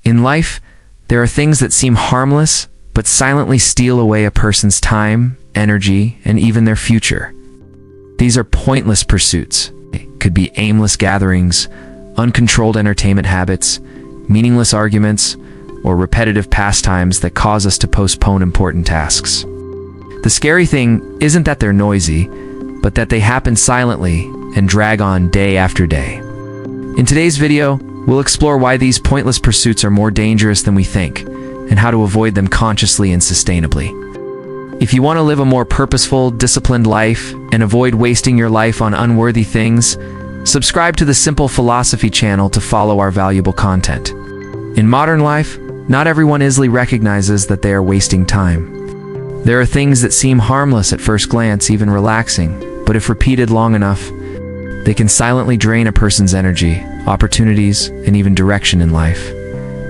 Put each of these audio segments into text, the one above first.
In life, there are things that seem harmless, but silently steal away a person's time, energy, and even their future. These are pointless pursuits. It could be aimless gatherings, uncontrolled entertainment habits, meaningless arguments, or repetitive pastimes that cause us to postpone important tasks. The scary thing isn't that they're noisy, but that they happen silently and drag on day after day. In today's video, we'll explore why these pointless pursuits are more dangerous than we think, and how to avoid them consciously and sustainably. If you want to live a more purposeful, disciplined life and avoid wasting your life on unworthy things, subscribe to the Simple Philosophy channel to follow our valuable content. In modern life, not everyone easily recognizes that they are wasting time. There are things that seem harmless at first glance, even relaxing, but if repeated long enough, they can silently drain a person's energy, opportunities, and even direction in life.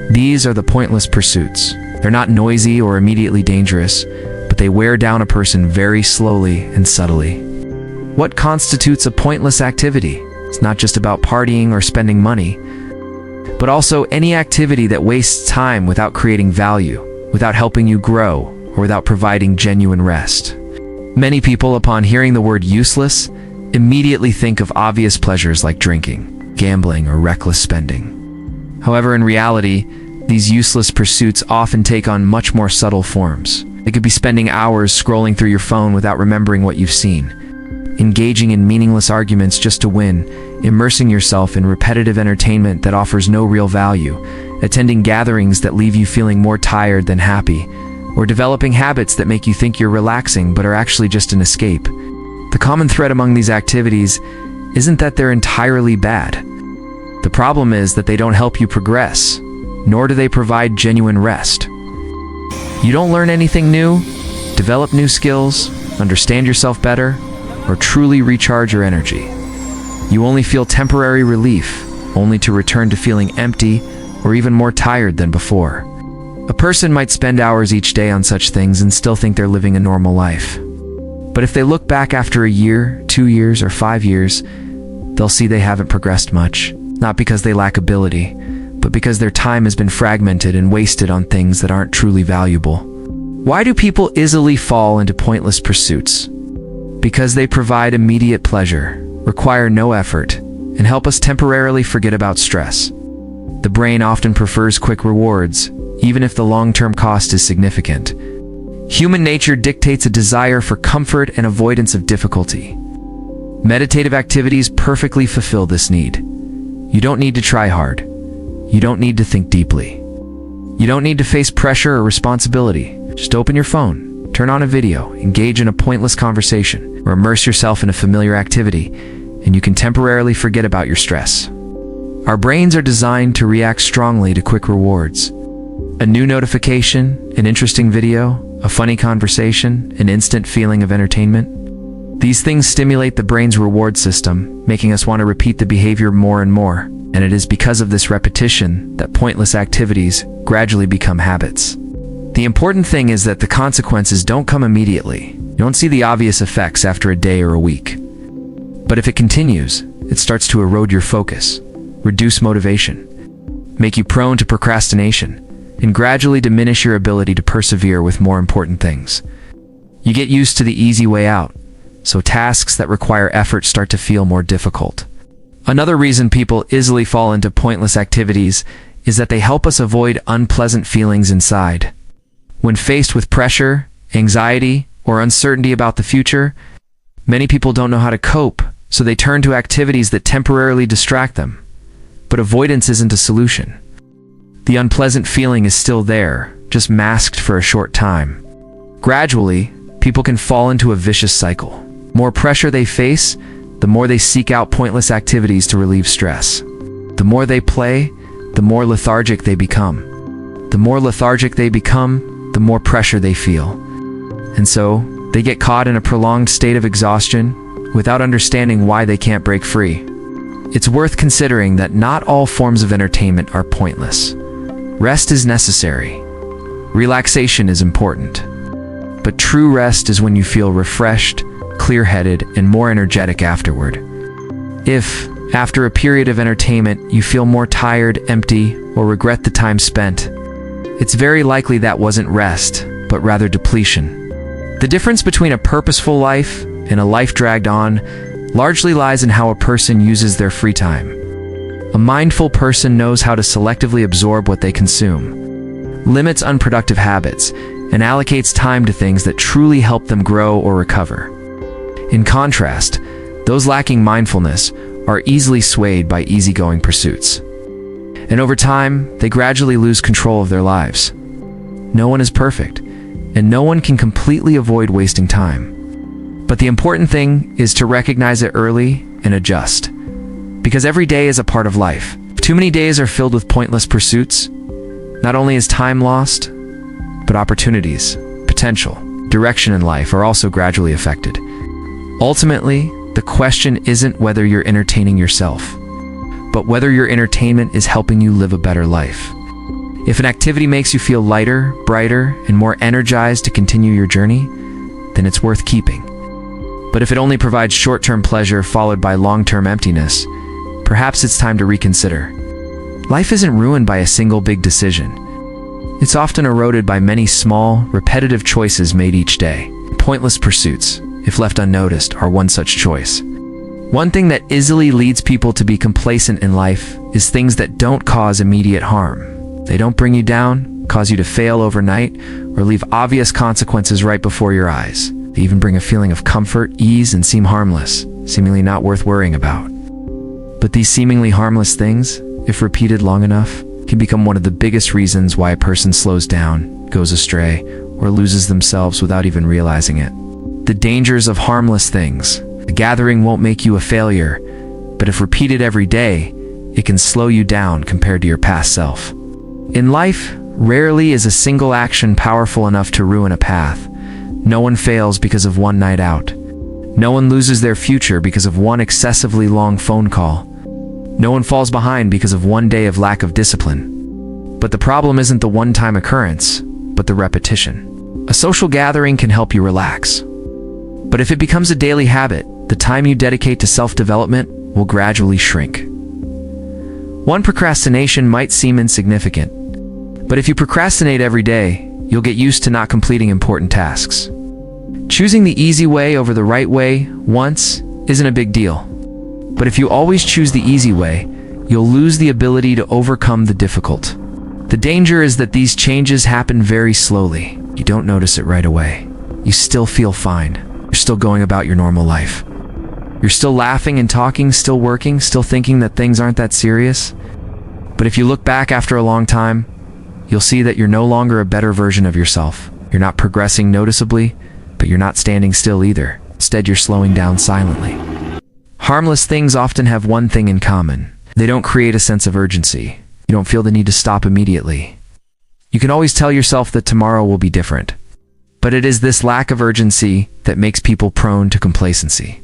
These are the pointless pursuits. They're not noisy or immediately dangerous, but they wear down a person very slowly and subtly. What constitutes a pointless activity? It's not just about partying or spending money, but also any activity that wastes time without creating value, without helping you grow, or without providing genuine rest. Many people, upon hearing the word useless, immediately think of obvious pleasures like drinking, gambling, or reckless spending. However, in reality, these useless pursuits often take on much more subtle forms. It could be spending hours scrolling through your phone without remembering what you've seen, engaging in meaningless arguments just to win, immersing yourself in repetitive entertainment that offers no real value, attending gatherings that leave you feeling more tired than happy, or developing habits that make you think you're relaxing but are actually just an escape. The common thread among these activities isn't that they're entirely bad. The problem is that they don't help you progress, nor do they provide genuine rest. You don't learn anything new, develop new skills, understand yourself better, or truly recharge your energy. You only feel temporary relief, only to return to feeling empty or even more tired than before. A person might spend hours each day on such things and still think they're living a normal life. But if they look back after a year, 2 years, or 5 years, they'll see they haven't progressed much, not because they lack ability, but because their time has been fragmented and wasted on things that aren't truly valuable. Why do people easily fall into pointless pursuits? Because they provide immediate pleasure, require no effort, and help us temporarily forget about stress. The brain often prefers quick rewards, even if the long-term cost is significant. Human nature dictates a desire for comfort and avoidance of difficulty. Meditative activities perfectly fulfill this need. You don't need to try hard. You don't need to think deeply. You don't need to face pressure or responsibility. Just open your phone, turn on a video, engage in a pointless conversation, or immerse yourself in a familiar activity, and you can temporarily forget about your stress. Our brains are designed to react strongly to quick rewards. A new notification, an interesting video, a funny conversation, an instant feeling of entertainment. These things stimulate the brain's reward system, making us want to repeat the behavior more and more. And it is because of this repetition that pointless activities gradually become habits. The important thing is that the consequences don't come immediately. You don't see the obvious effects after a day or a week. But if it continues, it starts to erode your focus, reduce motivation, make you prone to procrastination, and gradually diminish your ability to persevere with more important things. You get used to the easy way out, so tasks that require effort start to feel more difficult. Another reason people easily fall into pointless activities is that they help us avoid unpleasant feelings inside. When faced with pressure, anxiety, or uncertainty about the future, many people don't know how to cope, so they turn to activities that temporarily distract them. But avoidance isn't a solution. The unpleasant feeling is still there, just masked for a short time. Gradually, people can fall into a vicious cycle. The more pressure they face, the more they seek out pointless activities to relieve stress. The more they play, the more lethargic they become. The more lethargic they become, the more pressure they feel. And so, they get caught in a prolonged state of exhaustion without understanding why they can't break free. It's worth considering that not all forms of entertainment are pointless. Rest is necessary. Relaxation is important. But true rest is when you feel refreshed, clear-headed, and more energetic afterward. If, After a period of entertainment, you feel more tired, empty, or regret the time spent. It's very likely that wasn't rest, but rather depletion. The difference between a purposeful life and a life dragged on largely lies in how a person uses their free time. A mindful person knows how to selectively absorb what they consume, limits unproductive habits, and allocates time to things that truly help them grow or recover. In contrast, those lacking mindfulness are easily swayed by easygoing pursuits. And over time, they gradually lose control of their lives. No one is perfect, and no one can completely avoid wasting time. But the important thing is to recognize it early and adjust. Because every day is a part of life. If too many days are filled with pointless pursuits, not only is time lost, but opportunities, potential, direction in life are also gradually affected. Ultimately, the question isn't whether you're entertaining yourself, but whether your entertainment is helping you live a better life. If an activity makes you feel lighter, brighter, and more energized to continue your journey, then it's worth keeping. But if it only provides short-term pleasure followed by long-term emptiness, perhaps it's time to reconsider. Life isn't ruined by a single big decision. It's often eroded by many small, repetitive choices made each day. Pointless pursuits, if left unnoticed, are one such choice. One thing that easily leads people to be complacent in life is things that don't cause immediate harm. They don't bring you down, cause you to fail overnight, or leave obvious consequences right before your eyes. They even bring a feeling of comfort, ease, and seem harmless, seemingly not worth worrying about. But these seemingly harmless things, if repeated long enough, can become one of the biggest reasons why a person slows down, goes astray, or loses themselves without even realizing it. The dangers of harmless things. A gathering won't make you a failure, but if repeated every day, it can slow you down compared to your past self. In life, rarely is a single action powerful enough to ruin a path. No one fails because of one night out. No one loses their future because of one excessively long phone call. No one falls behind because of one day of lack of discipline. But the problem isn't the one-time occurrence, but the repetition. A social gathering can help you relax. But if it becomes a daily habit, the time you dedicate to self-development will gradually shrink. One procrastination might seem insignificant, but if you procrastinate every day, you'll get used to not completing important tasks. Choosing the easy way over the right way once isn't a big deal. But if you always choose the easy way, you'll lose the ability to overcome the difficult. The danger is that these changes happen very slowly. You don't notice it right away. You still feel fine. You're still going about your normal life. You're still laughing and talking, still working, still thinking that things aren't that serious. But if you look back after a long time, you'll see that you're no longer a better version of yourself. You're not progressing noticeably, but you're not standing still either. Instead, you're slowing down silently. Harmless things often have one thing in common. They don't create a sense of urgency. You don't feel the need to stop immediately. You can always tell yourself that tomorrow will be different. But it is this lack of urgency that makes people prone to complacency.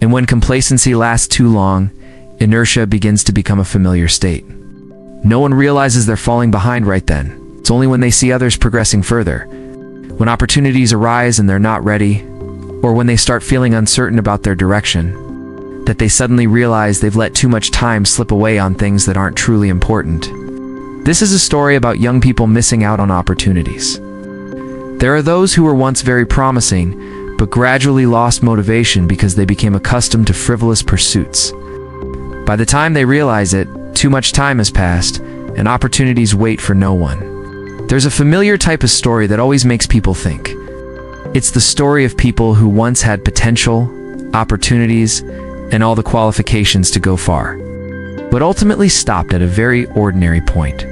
And when complacency lasts too long, inertia begins to become a familiar state. No one realizes they're falling behind right then. It's only when they see others progressing further, when opportunities arise and they're not ready, or when they start feeling uncertain about their direction, that they suddenly realize they've let too much time slip away on things that aren't truly important. This is a story about young people missing out on opportunities. There are those who were once very promising, but gradually lost motivation because they became accustomed to frivolous pursuits. By the time they realize it, too much time has passed, and opportunities wait for no one. There's a familiar type of story that always makes people think. It's the story of people who once had potential, opportunities, and all the qualifications to go far, but ultimately stopped at a very ordinary point.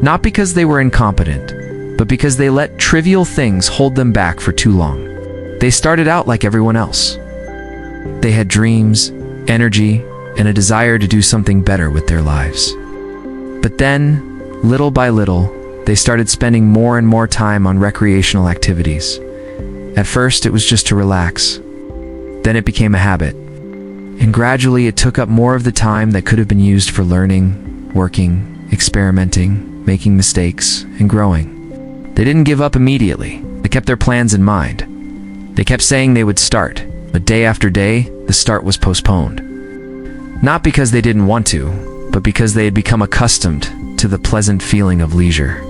Not because they were incompetent, but because they let trivial things hold them back for too long. They started out like everyone else. They had dreams, energy, and a desire to do something better with their lives. But then, little by little, they started spending more and more time on recreational activities. At first, it was just to relax. Then it became a habit. And gradually, it took up more of the time that could have been used for learning, working, experimenting, making mistakes, and growing. They didn't give up immediately. They kept their plans in mind. They kept saying they would start, but day after day, the start was postponed. Not because they didn't want to, but because they had become accustomed to the pleasant feeling of leisure.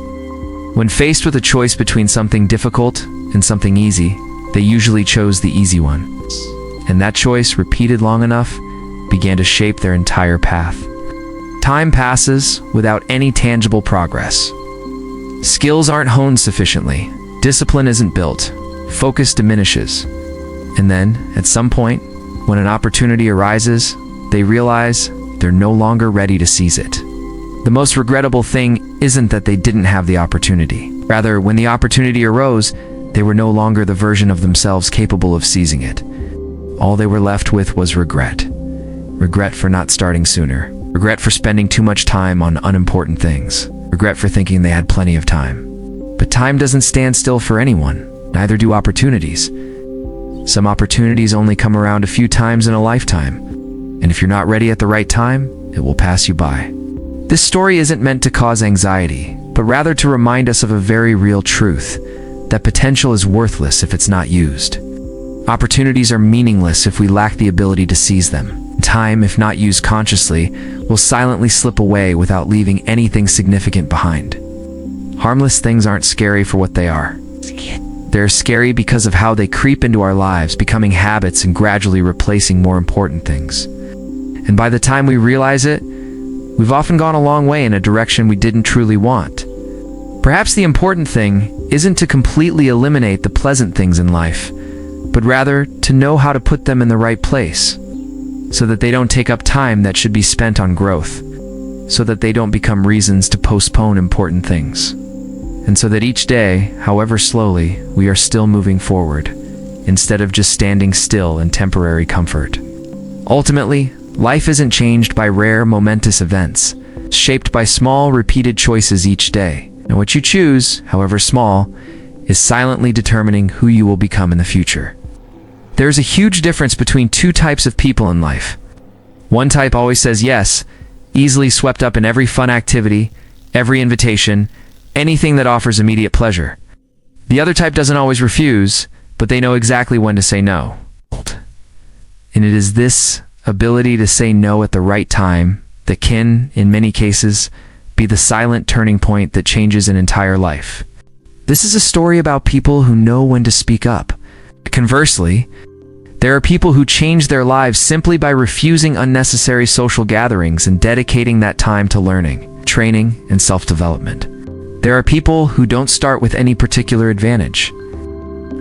When faced with a choice between something difficult and something easy, they usually chose the easy one. And that choice, repeated long enough, began to shape their entire path. Time passes without any tangible progress. Skills aren't honed sufficiently. Discipline isn't built. Focus diminishes. And then, at some point, when an opportunity arises, they realize they're no longer ready to seize it. The most regrettable thing isn't that they didn't have the opportunity. Rather, when the opportunity arose, they were no longer the version of themselves capable of seizing it. All they were left with was regret. Regret for not starting sooner. Regret for spending too much time on unimportant things. Regret for thinking they had plenty of time. But time doesn't stand still for anyone, neither do opportunities. Some opportunities only come around a few times in a lifetime, and if you're not ready at the right time, it will pass you by. This story isn't meant to cause anxiety, but rather to remind us of a very real truth, that potential is worthless if it's not used. Opportunities are meaningless if we lack the ability to seize them. Time, if not used consciously, will silently slip away without leaving anything significant behind. Harmless things aren't scary for what they are. They're scary because of how they creep into our lives, becoming habits and gradually replacing more important things. And by the time we realize it, we've often gone a long way in a direction we didn't truly want. Perhaps the important thing isn't to completely eliminate the pleasant things in life, but rather to know how to put them in the right place, so that they don't take up time that should be spent on growth, so that they don't become reasons to postpone important things, and so that each day, however slowly, we are still moving forward, instead of just standing still in temporary comfort. Ultimately, life isn't changed by rare, momentous events, shaped by small, repeated choices each day. And what you choose, however small, is silently determining who you will become in the future. There's a huge difference between two types of people in life. One type always says yes, easily swept up in every fun activity, every invitation, anything that offers immediate pleasure. The other type doesn't always refuse, but they know exactly when to say no. And it is this ability to say no at the right time that can, in many cases, be the silent turning point that changes an entire life. This is a story about people who know when to speak up. Conversely, there are people who change their lives simply by refusing unnecessary social gatherings and dedicating that time to learning, training, and self-development. There are people who don't start with any particular advantage.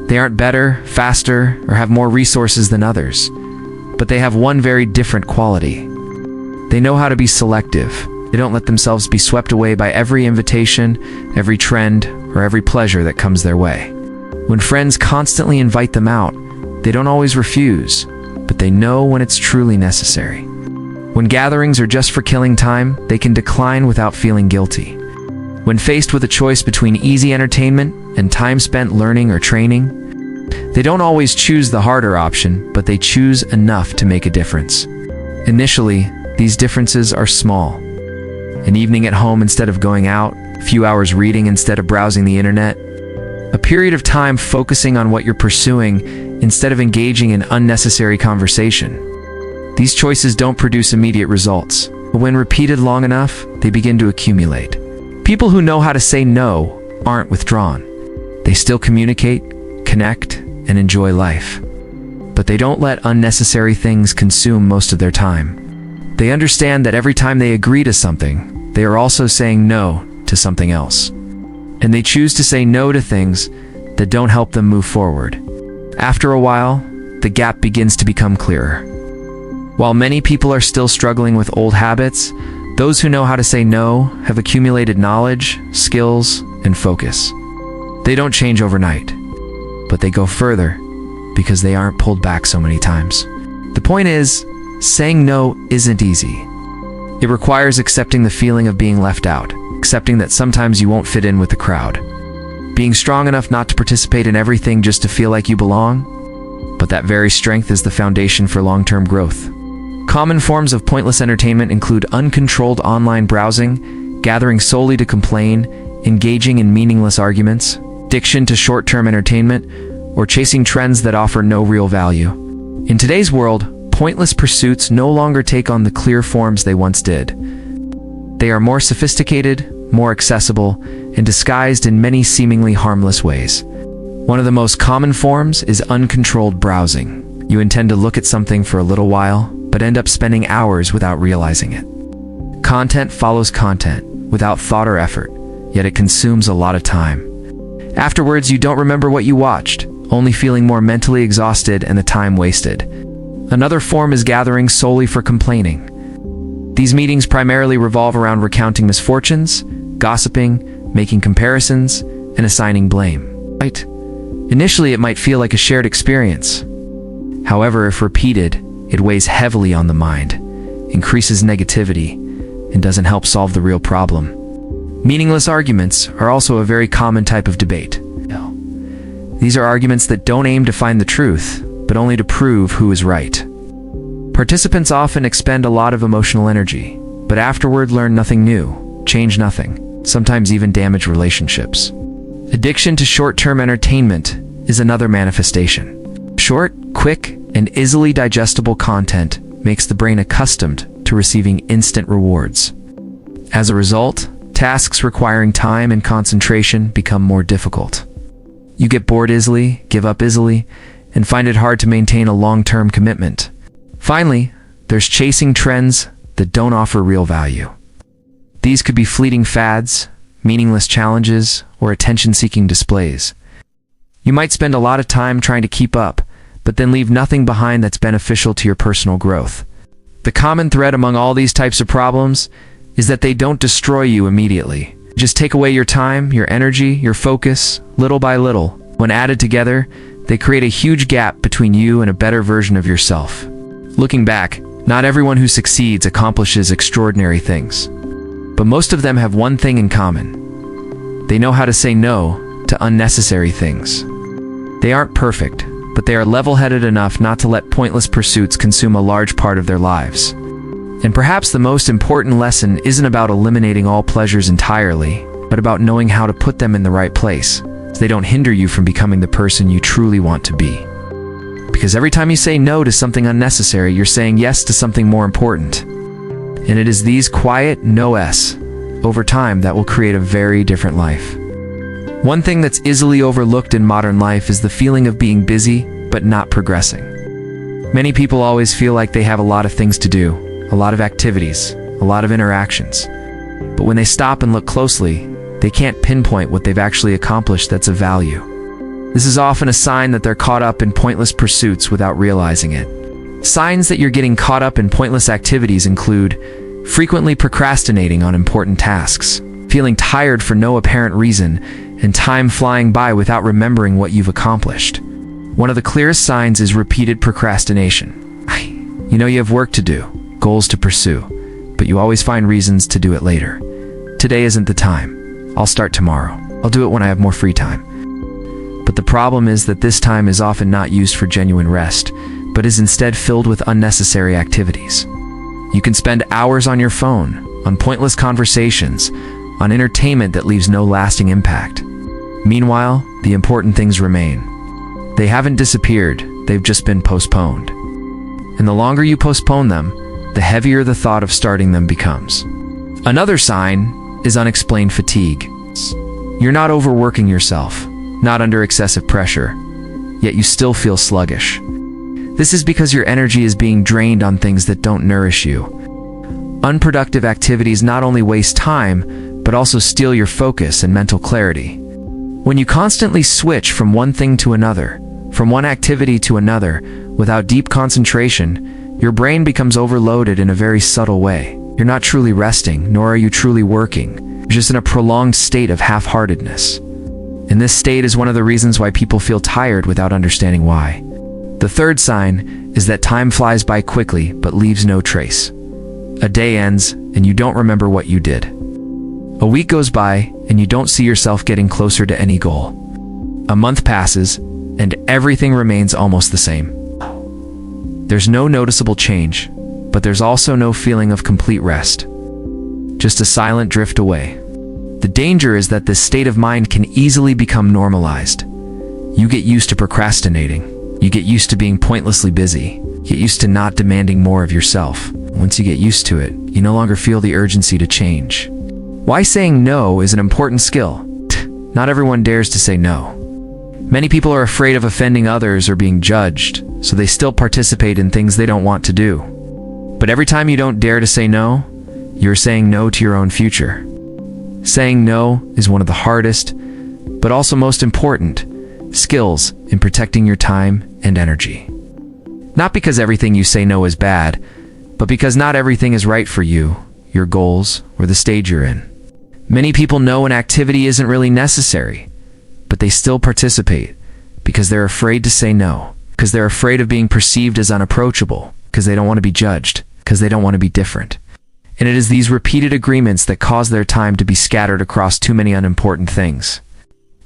They aren't better, faster, or have more resources than others, but they have one very different quality. They know how to be selective. They don't let themselves be swept away by every invitation, every trend, or every pleasure that comes their way. When friends constantly invite them out, they don't always refuse, but they know when it's truly necessary. When gatherings are just for killing time, they can decline without feeling guilty. When faced with a choice between easy entertainment and time spent learning or training, they don't always choose the harder option, but they choose enough to make a difference. Initially, these differences are small. An evening at home instead of going out, a few hours reading instead of browsing the internet, a period of time focusing on what you're pursuing instead of engaging in unnecessary conversation. These choices don't produce immediate results, but when repeated long enough, they begin to accumulate. People who know how to say no aren't withdrawn. They still communicate, connect, and enjoy life. But they don't let unnecessary things consume most of their time. They understand that every time they agree to something, they are also saying no to something else. And they choose to say no to things that don't help them move forward. After a while, the gap begins to become clearer. While many people are still struggling with old habits, those who know how to say no have accumulated knowledge, skills, and focus. They don't change overnight, but they go further because they aren't pulled back so many times. The point is, saying no isn't easy. It requires accepting the feeling of being left out, accepting that sometimes you won't fit in with the crowd, being strong enough not to participate in everything just to feel like you belong. But that very strength is the foundation for long-term growth. Common forms of pointless entertainment include uncontrolled online browsing, gathering solely to complain, engaging in meaningless arguments, addiction to short-term entertainment, or chasing trends that offer no real value. In today's world, pointless pursuits no longer take on the clear forms they once did. They are more sophisticated, more accessible, and disguised in many seemingly harmless ways. One of the most common forms is uncontrolled browsing. You intend to look at something for a little while, but end up spending hours without realizing it. Content follows content, without thought or effort, yet it consumes a lot of time. Afterwards, you don't remember what you watched, only feeling more mentally exhausted and the time wasted. Another form is gathering solely for complaining. These meetings primarily revolve around recounting misfortunes, gossiping, making comparisons, and assigning blame. Right? Initially, it might feel like a shared experience. However, if repeated, it weighs heavily on the mind, increases negativity, and doesn't help solve the real problem. Meaningless arguments are also a very common type of debate. These are arguments that don't aim to find the truth, but only to prove who is right. Participants often expend a lot of emotional energy, but afterward learn nothing new, change nothing, sometimes even damage relationships. Addiction to short-term entertainment is another manifestation. Short, quick, and easily digestible content makes the brain accustomed to receiving instant rewards. As a result, tasks requiring time and concentration become more difficult. You get bored easily, give up easily, and find it hard to maintain a long-term commitment. Finally, there's chasing trends that don't offer real value. These could be fleeting fads, meaningless challenges, or attention-seeking displays. You might spend a lot of time trying to keep up, but then leave nothing behind that's beneficial to your personal growth. The common thread among all these types of problems is that they don't destroy you immediately. Just take away your time, your energy, your focus, little by little. When added together, they create a huge gap between you and a better version of yourself. Looking back, not everyone who succeeds accomplishes extraordinary things. But most of them have one thing in common. They know how to say no to unnecessary things. They aren't perfect, but they are level-headed enough not to let pointless pursuits consume a large part of their lives. And perhaps the most important lesson isn't about eliminating all pleasures entirely, but about knowing how to put them in the right place, so they don't hinder you from becoming the person you truly want to be. Because every time you say no to something unnecessary, you're saying yes to something more important. And it is these quiet no-s, over time, that will create a very different life. One thing that's easily overlooked in modern life is the feeling of being busy, but not progressing. Many people always feel like they have a lot of things to do, a lot of activities, a lot of interactions. But when they stop and look closely, they can't pinpoint what they've actually accomplished that's of value. This is often a sign that they're caught up in pointless pursuits without realizing it. Signs that you're getting caught up in pointless activities include frequently procrastinating on important tasks, feeling tired for no apparent reason, and time flying by without remembering what you've accomplished. One of the clearest signs is repeated procrastination. You know you have work to do, goals to pursue, but you always find reasons to do it later. Today isn't the time. I'll start tomorrow. I'll do it when I have more free time. But the problem is that this time is often not used for genuine rest, but is instead filled with unnecessary activities. You can spend hours on your phone, on pointless conversations, on entertainment that leaves no lasting impact. Meanwhile, the important things remain. They haven't disappeared, they've just been postponed. And the longer you postpone them, the heavier the thought of starting them becomes. Another sign is unexplained fatigue. You're not overworking yourself, not under excessive pressure, yet you still feel sluggish. This is because your energy is being drained on things that don't nourish you. Unproductive activities not only waste time, but also steal your focus and mental clarity. When you constantly switch from one thing to another, from one activity to another, without deep concentration, your brain becomes overloaded in a very subtle way. You're not truly resting, nor are you truly working. You're just in a prolonged state of half-heartedness. And this state is one of the reasons why people feel tired without understanding why. The third sign is that time flies by quickly but leaves no trace. A day ends and you don't remember what you did. A week goes by and you don't see yourself getting closer to any goal. A month passes and everything remains almost the same. There's no noticeable change, but there's also no feeling of complete rest. Just a silent drift away. The danger is that this state of mind can easily become normalized. You get used to procrastinating. You get used to being pointlessly busy. Get used to not demanding more of yourself. Once you get used to it, you no longer feel the urgency to change. Why saying no is an important skill. Not everyone dares to say no. Many people are afraid of offending others or being judged, so they still participate in things they don't want to do. But every time you don't dare to say no, you're saying no to your own future. Saying no is one of the hardest, but also most important, skills in protecting your time and energy. Not because everything you say no is bad, but because not everything is right for you, your goals, or the stage you're in. Many people know an activity isn't really necessary, but they still participate because they're afraid to say no, because they're afraid of being perceived as unapproachable, because they don't want to be judged, because they don't want to be different. And it is these repeated agreements that cause their time to be scattered across too many unimportant things.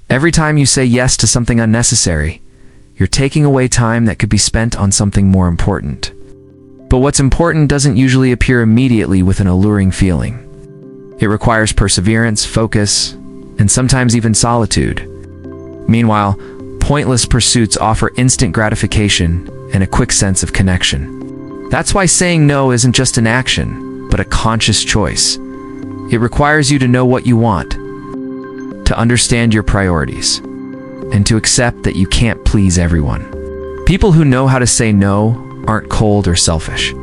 Every time you say yes to something unnecessary, you're taking away time that could be spent on something more important. But what's important doesn't usually appear immediately with an alluring feeling. It requires perseverance, focus, and sometimes even solitude. Meanwhile, pointless pursuits offer instant gratification and a quick sense of connection. That's why saying no isn't just an action, but a conscious choice. It requires you to know what you want, to understand your priorities, and to accept that you can't please everyone. People who know how to say no aren't cold or selfish.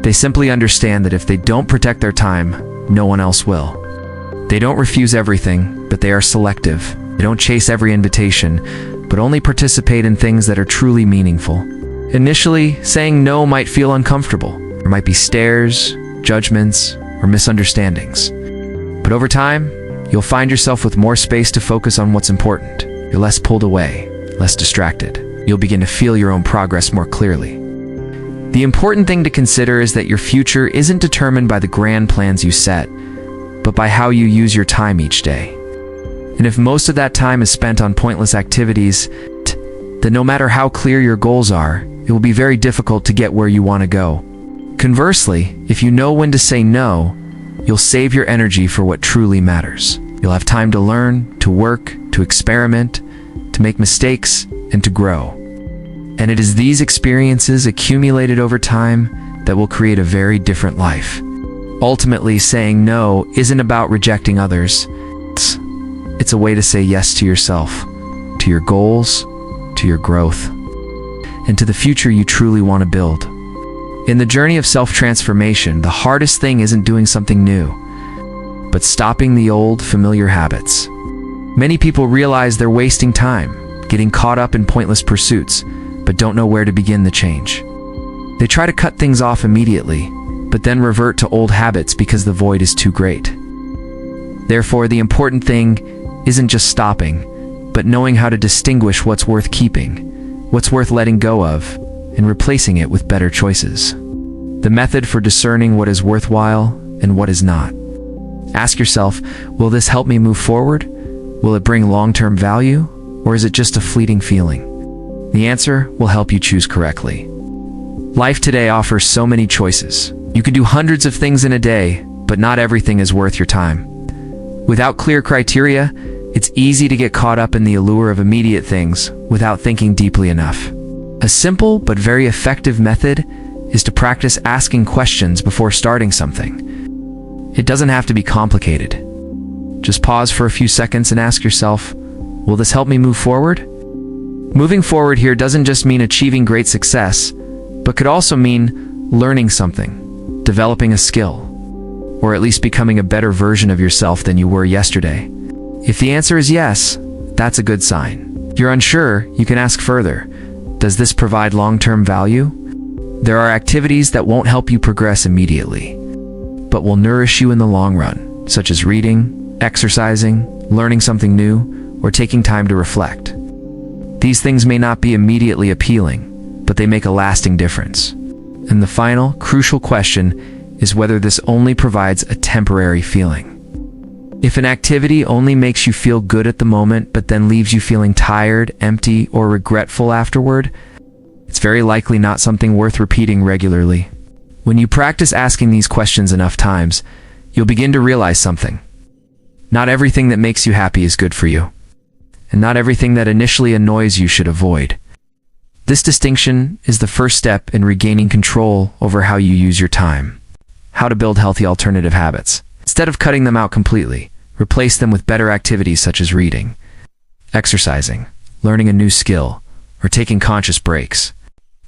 They simply understand that if they don't protect their time, no one else will. They don't refuse everything, but they are selective. They don't chase every invitation, but only participate in things that are truly meaningful. Initially, saying no might feel uncomfortable. There might be stares, judgments, or misunderstandings. But over time, you'll find yourself with more space to focus on what's important. You're less pulled away, less distracted. You'll begin to feel your own progress more clearly. The important thing to consider is that your future isn't determined by the grand plans you set, but by how you use your time each day. And if most of that time is spent on pointless activities, then no matter how clear your goals are, it will be very difficult to get where you want to go. Conversely, if you know when to say no, you'll save your energy for what truly matters. You'll have time to learn, to work, to experiment, to make mistakes, and to grow. And it is these experiences accumulated over time that will create a very different life. Ultimately, saying no isn't about rejecting others. It's a way to say yes to yourself, to your goals, to your growth, and to the future you truly want to build. In the journey of self-transformation, the hardest thing isn't doing something new, but stopping the old, familiar habits. Many people realize they're wasting time, getting caught up in pointless pursuits, but don't know where to begin the change. They try to cut things off immediately, but then revert to old habits because the void is too great. Therefore, the important thing isn't just stopping, but knowing how to distinguish what's worth keeping, what's worth letting go of, and replacing it with better choices. The method for discerning what is worthwhile and what is not. Ask yourself, will this help me move forward? Will it bring long-term value? Or is it just a fleeting feeling? The answer will help you choose correctly. Life today offers so many choices. You can do hundreds of things in a day, but not everything is worth your time. Without clear criteria, it's easy to get caught up in the allure of immediate things without thinking deeply enough. A simple but very effective method is to practice asking questions before starting something. It doesn't have to be complicated. Just pause for a few seconds and ask yourself, will this help me move forward? Moving forward here doesn't just mean achieving great success, but could also mean learning something, developing a skill, or at least becoming a better version of yourself than you were yesterday. If the answer is yes, that's a good sign. If you're unsure, you can ask further. Does this provide long-term value? There are activities that won't help you progress immediately, but will nourish you in the long run, such as reading, exercising, learning something new, or taking time to reflect. These things may not be immediately appealing, but they make a lasting difference. And the final, crucial question is whether this only provides a temporary feeling. If an activity only makes you feel good at the moment, but then leaves you feeling tired, empty, or regretful afterward, it's very likely not something worth repeating regularly. When you practice asking these questions enough times, you'll begin to realize something. Not everything that makes you happy is good for you. And not everything that initially annoys you should avoid. This distinction is the first step in regaining control over how you use your time. How to build healthy alternative habits. Instead of cutting them out completely, replace them with better activities such as reading, exercising, learning a new skill, or taking conscious breaks.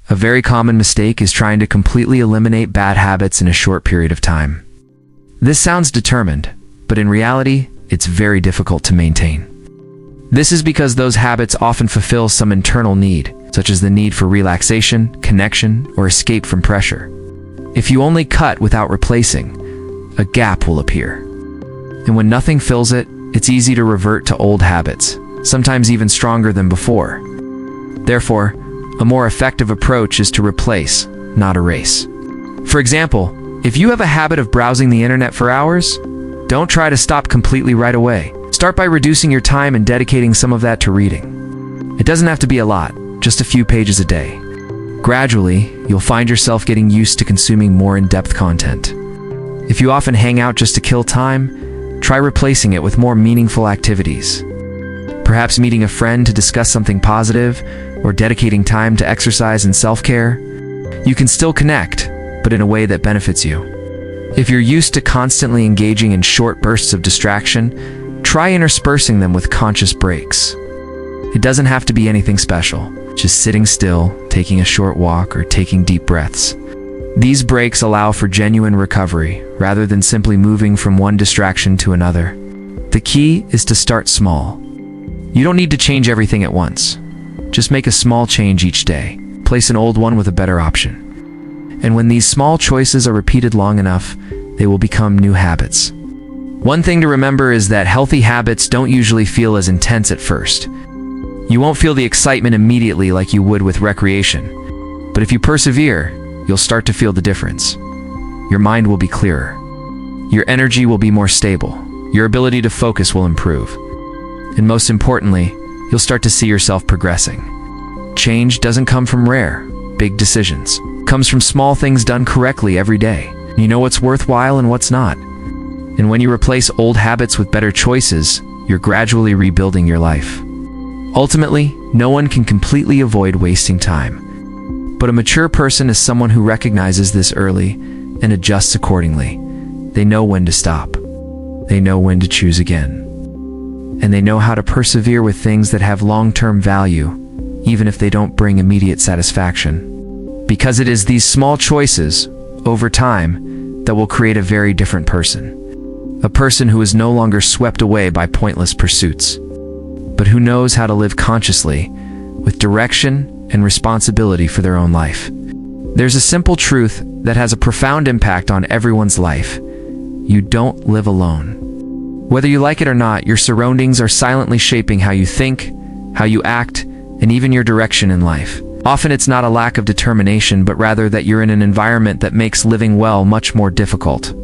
A very common mistake is trying to completely eliminate bad habits in a short period of time. This sounds determined, but in reality, it's very difficult to maintain. This is because those habits often fulfill some internal need, such as the need for relaxation, connection, or escape from pressure. If you only cut without replacing, a gap will appear. And when nothing fills it, it's easy to revert to old habits, sometimes even stronger than before. Therefore, a more effective approach is to replace, not erase. For example, if you have a habit of browsing the internet for hours, don't try to stop completely right away. Start by reducing your time and dedicating some of that to reading. It doesn't have to be a lot, just a few pages a day. Gradually, you'll find yourself getting used to consuming more in-depth content. If you often hang out just to kill time, try replacing it with more meaningful activities. Perhaps meeting a friend to discuss something positive, or dedicating time to exercise and self-care. You can still connect, but in a way that benefits you. If you're used to constantly engaging in short bursts of distraction, try interspersing them with conscious breaks. It doesn't have to be anything special, just sitting still, taking a short walk, or taking deep breaths. These breaks allow for genuine recovery, rather than simply moving from one distraction to another. The key is to start small. You don't need to change everything at once. Just make a small change each day. Place an old one with a better option. And when these small choices are repeated long enough, they will become new habits. One thing to remember is that healthy habits don't usually feel as intense at first. You won't feel the excitement immediately like you would with recreation. But if you persevere, you'll start to feel the difference. Your mind will be clearer. Your energy will be more stable. Your ability to focus will improve. And most importantly, you'll start to see yourself progressing. Change doesn't come from rare, big decisions. It comes from small things done correctly every day. You know what's worthwhile and what's not. And when you replace old habits with better choices, you're gradually rebuilding your life. Ultimately, no one can completely avoid wasting time. But a mature person is someone who recognizes this early and adjusts accordingly. They know when to stop. They know when to choose again. And they know how to persevere with things that have long-term value, even if they don't bring immediate satisfaction. Because it is these small choices, over time, that will create a very different person. A person who is no longer swept away by pointless pursuits, but who knows how to live consciously, with direction and responsibility for their own life. There's a simple truth that has a profound impact on everyone's life. You don't live alone. Whether you like it or not, your surroundings are silently shaping how you think, how you act, and even your direction in life. Often it's not a lack of determination, but rather that you're in an environment that makes living well much more difficult.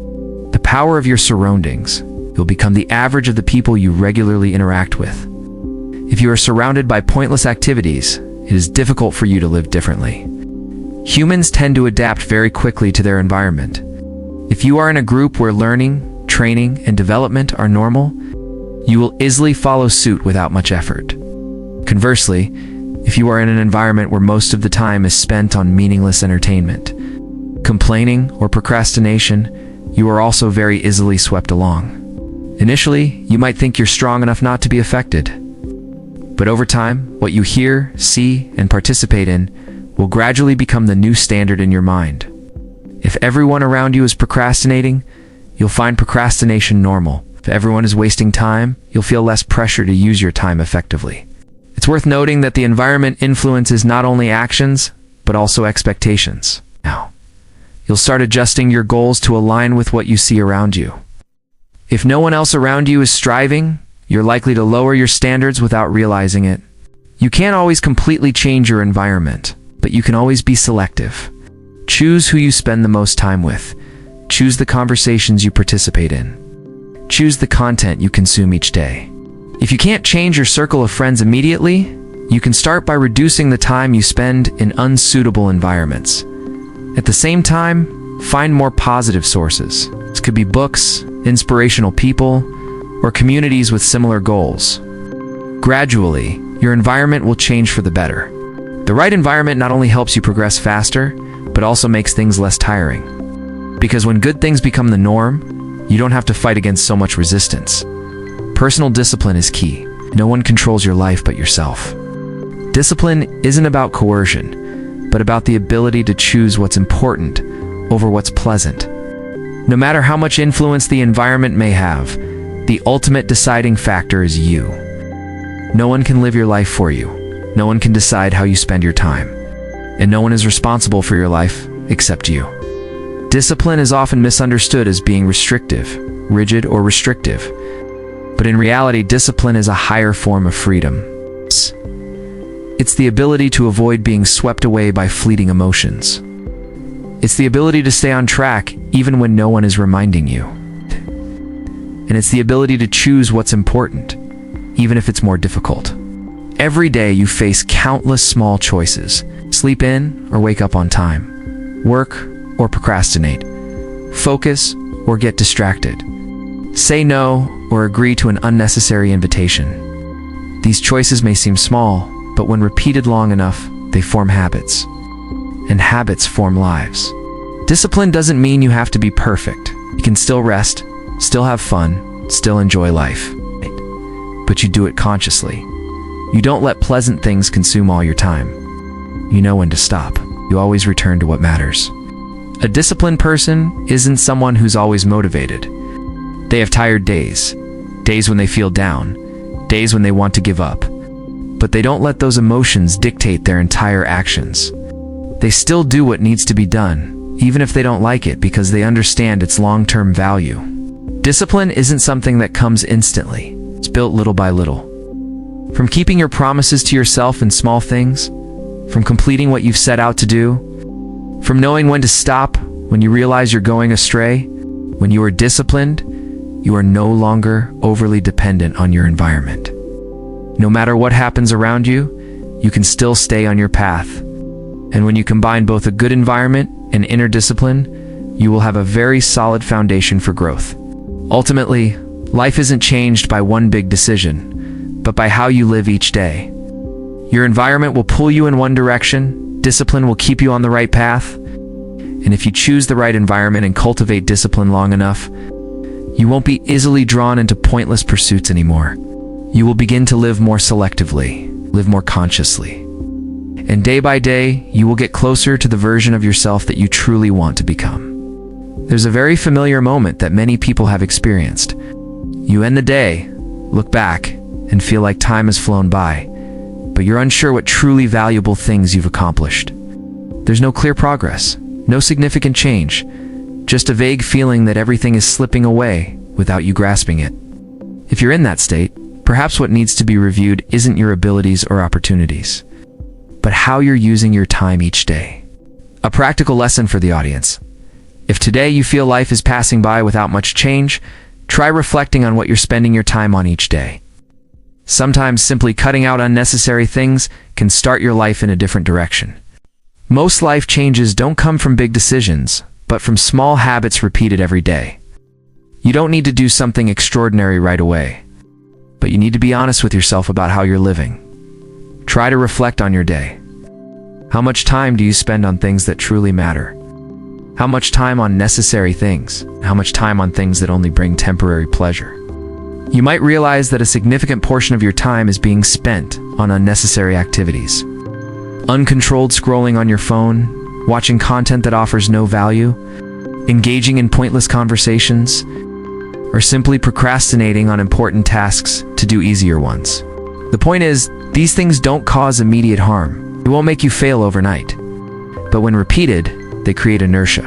The power of your surroundings. You'll become the average of the people you regularly interact with. If you are surrounded by pointless activities, it is difficult for you to live differently. Humans tend to adapt very quickly to their environment. If you are in a group where learning, training, and development are normal, you will easily follow suit without much effort. Conversely, if you are in an environment where most of the time is spent on meaningless entertainment, complaining, or procrastination, you are also very easily swept along. Initially, you might think you're strong enough not to be affected. But over time, what you hear, see, and participate in will gradually become the new standard in your mind. If everyone around you is procrastinating, you'll find procrastination normal. If everyone is wasting time, you'll feel less pressure to use your time effectively. It's worth noting that the environment influences not only actions, but also expectations. Now, you'll start adjusting your goals to align with what you see around you. If no one else around you is striving, you're likely to lower your standards without realizing it. You can't always completely change your environment, but you can always be selective. Choose who you spend the most time with. Choose the conversations you participate in. Choose the content you consume each day. If you can't change your circle of friends immediately, you can start by reducing the time you spend in unsuitable environments. At the same time, find more positive sources. This could be books, inspirational people, or communities with similar goals. Gradually, your environment will change for the better. The right environment not only helps you progress faster, but also makes things less tiring. Because when good things become the norm, you don't have to fight against so much resistance. Personal discipline is key. No one controls your life but yourself. Discipline isn't about coercion, but about the ability to choose what's important over what's pleasant. No matter how much influence the environment may have, the ultimate deciding factor is you. No one can live your life for you. No one can decide how you spend your time. And no one is responsible for your life except you. Discipline is often misunderstood as being restrictive, rigid, or restrictive. But in reality, discipline is a higher form of freedom. It's the ability to avoid being swept away by fleeting emotions. It's the ability to stay on track even when no one is reminding you. And it's the ability to choose what's important, even if it's more difficult. Every day you face countless small choices. Sleep in or wake up on time. Work or procrastinate. Focus or get distracted. Say no or agree to an unnecessary invitation. These choices may seem small, but when repeated long enough, they form habits. And habits form lives. Discipline doesn't mean you have to be perfect. You can still rest, still have fun, still enjoy life. But you do it consciously. You don't let pleasant things consume all your time. You know when to stop. You always return to what matters. A disciplined person isn't someone who's always motivated. They have tired days, days when they feel down, days when they want to give up. But they don't let those emotions dictate their entire actions. They still do what needs to be done, even if they don't like it, because they understand its long-term value. Discipline isn't something that comes instantly. It's built little by little. From keeping your promises to yourself in small things, from completing what you've set out to do, from knowing when to stop when you realize you're going astray. When you are disciplined, you are no longer overly dependent on your environment. No matter what happens around you, you can still stay on your path. And when you combine both a good environment and inner discipline, you will have a very solid foundation for growth. Ultimately, life isn't changed by one big decision, but by how you live each day. Your environment will pull you in one direction, discipline will keep you on the right path, and if you choose the right environment and cultivate discipline long enough, you won't be easily drawn into pointless pursuits anymore. You will begin to live more selectively, live more consciously. And day by day, you will get closer to the version of yourself that you truly want to become. There's a very familiar moment that many people have experienced. You end the day, look back, and feel like time has flown by, but you're unsure what truly valuable things you've accomplished. There's no clear progress, no significant change, just a vague feeling that everything is slipping away without you grasping it. If you're in that state, perhaps what needs to be reviewed isn't your abilities or opportunities, but how you're using your time each day. A practical lesson for the audience. If today you feel life is passing by without much change, try reflecting on what you're spending your time on each day. Sometimes simply cutting out unnecessary things can start your life in a different direction. Most life changes don't come from big decisions, but from small habits repeated every day. You don't need to do something extraordinary right away, but you need to be honest with yourself about how you're living. Try to reflect on your day. How much time do you spend on things that truly matter? How much time on necessary things? How much time on things that only bring temporary pleasure? You might realize that a significant portion of your time is being spent on unnecessary activities. Uncontrolled scrolling on your phone, watching content that offers no value, engaging in pointless conversations, or simply procrastinating on important tasks to do easier ones. The point is, these things don't cause immediate harm. It won't make you fail overnight. But when repeated, they create inertia.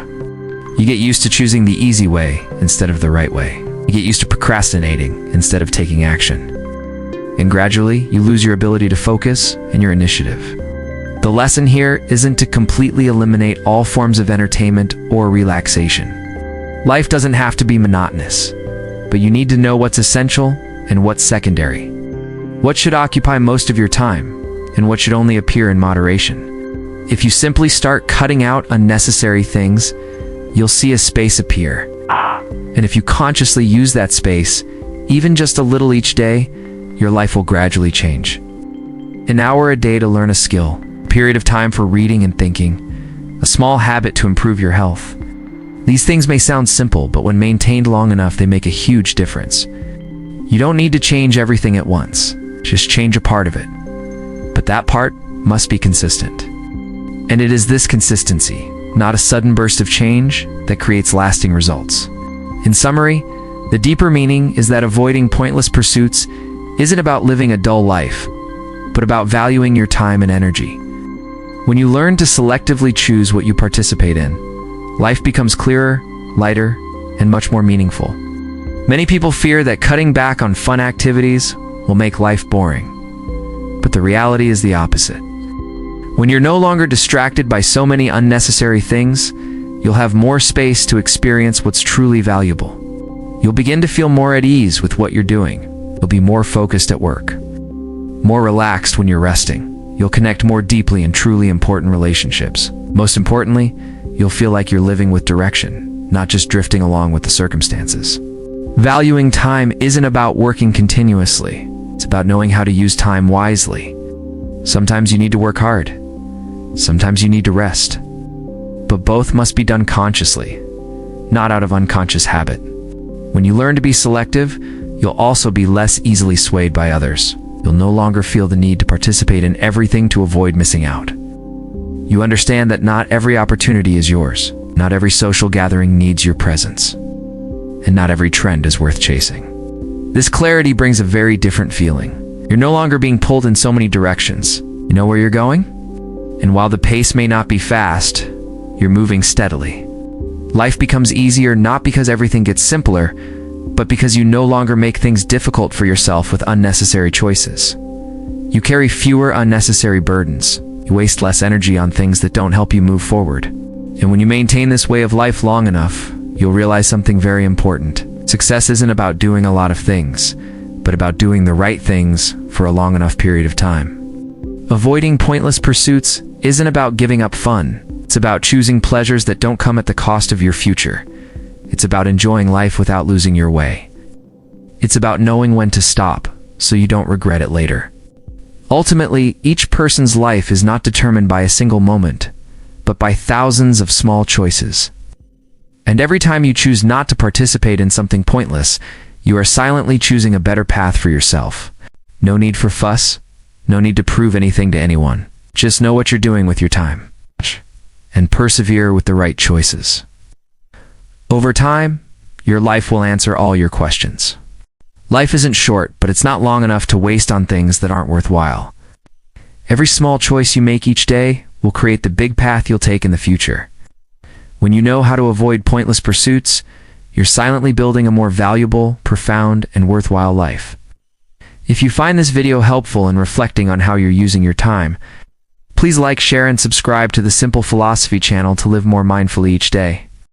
You get used to choosing the easy way instead of the right way. You get used to procrastinating instead of taking action. And gradually, you lose your ability to focus and your initiative. The lesson here isn't to completely eliminate all forms of entertainment or relaxation. Life doesn't have to be monotonous, but you need to know what's essential and what's secondary. What should occupy most of your time, and what should only appear in moderation? If you simply start cutting out unnecessary things, you'll see a space appear. And if you consciously use that space, even just a little each day, your life will gradually change. An hour a day to learn a skill, period of time for reading and thinking, a small habit to improve your health. These things may sound simple, but when maintained long enough, they make a huge difference. You don't need to change everything at once, just change a part of it. But that part must be consistent. And it is this consistency, not a sudden burst of change, that creates lasting results. In summary, the deeper meaning is that avoiding pointless pursuits isn't about living a dull life, but about valuing your time and energy. When you learn to selectively choose what you participate in, life becomes clearer, lighter, and much more meaningful. Many people fear that cutting back on fun activities will make life boring. But the reality is the opposite. When you're no longer distracted by so many unnecessary things, you'll have more space to experience what's truly valuable. You'll begin to feel more at ease with what you're doing. You'll be more focused at work, more relaxed when you're resting. You'll connect more deeply in truly important relationships. Most importantly, you'll feel like you're living with direction, not just drifting along with the circumstances. Valuing time isn't about working continuously. It's about knowing how to use time wisely. Sometimes you need to work hard. Sometimes you need to rest. But both must be done consciously, not out of unconscious habit. When you learn to be selective, you'll also be less easily swayed by others. You'll no longer feel the need to participate in everything to avoid missing out. You understand that not every opportunity is yours. Not every social gathering needs your presence. And not every trend is worth chasing. This clarity brings a very different feeling. You're no longer being pulled in so many directions. You know where you're going? And while the pace may not be fast, you're moving steadily. Life becomes easier not because everything gets simpler, but because you no longer make things difficult for yourself with unnecessary choices. You carry fewer unnecessary burdens. You waste less energy on things that don't help you move forward. And when you maintain this way of life long enough, you'll realize something very important. Success isn't about doing a lot of things, but about doing the right things for a long enough period of time. Avoiding pointless pursuits isn't about giving up fun. It's about choosing pleasures that don't come at the cost of your future. It's about enjoying life without losing your way. It's about knowing when to stop, so you don't regret it later. Ultimately, each person's life is not determined by a single moment, but by thousands of small choices. And every time you choose not to participate in something pointless, you are silently choosing a better path for yourself. No need for fuss, no need to prove anything to anyone. Just know what you're doing with your time, and persevere with the right choices. Over time, your life will answer all your questions. Life isn't short, but it's not long enough to waste on things that aren't worthwhile. Every small choice you make each day will create the big path you'll take in the future. When you know how to avoid pointless pursuits, you're silently building a more valuable, profound, and worthwhile life. If you find this video helpful in reflecting on how you're using your time, please like, share, and subscribe to the Simple Philosophy channel to live more mindfully each day.